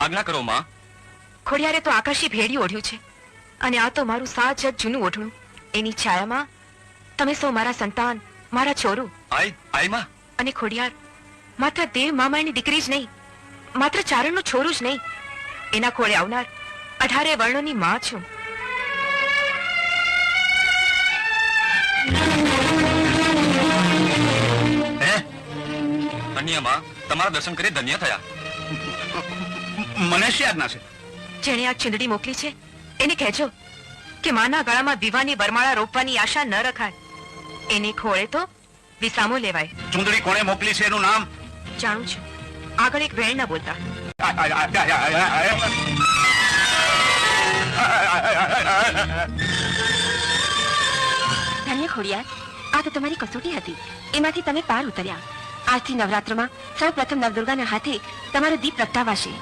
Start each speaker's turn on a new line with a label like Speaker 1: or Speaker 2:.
Speaker 1: આજ્ઞા કરો માં.
Speaker 2: ખોડિયારે તો આકાશી ભેડિયું ઓઢ્યું છે અને આ તો મારું સાત જગ જૂનું ઓઢણું. એની છાયામાં તમે સૌ મારા સંતાન, મારા છોરું.
Speaker 1: આઈ માં.
Speaker 2: અને ખોડિયાર માત્ર દેવ મામાની દીકરી જ નહીં, માત્ર ચારણનું છોરું જ નહીં, એના ખોળે આવનાર 18 વર્ણોની માં છું.
Speaker 1: ધન્ય માં, તમારા દર્શન કરી ધન્ય થયા.
Speaker 3: મને શી આજ્ઞા છે?
Speaker 2: જેણે આ ચુંદડી મોકલી છે એને કહેજો કે માના ગળામાં વિવાની વરમાળા રોપવાની આશા ન રખાય. એને ખોળે તો વિસામો લેવાય.
Speaker 3: ચુંદડી કોણે મોકલી છે એનું નામ
Speaker 2: જાણું છું. આગળ એક વેણ ના બોલતા.
Speaker 4: ધન્ય ખોડિયાર, આ તો તમારી કસોટી હતી, એમાંથી તમે પાર ઉતર્યા. આજથી નવરાત્રમાં સૌ પ્રથમ નવદુર્ગાના હાથે તમારો દીપ પ્રગટાવાશે.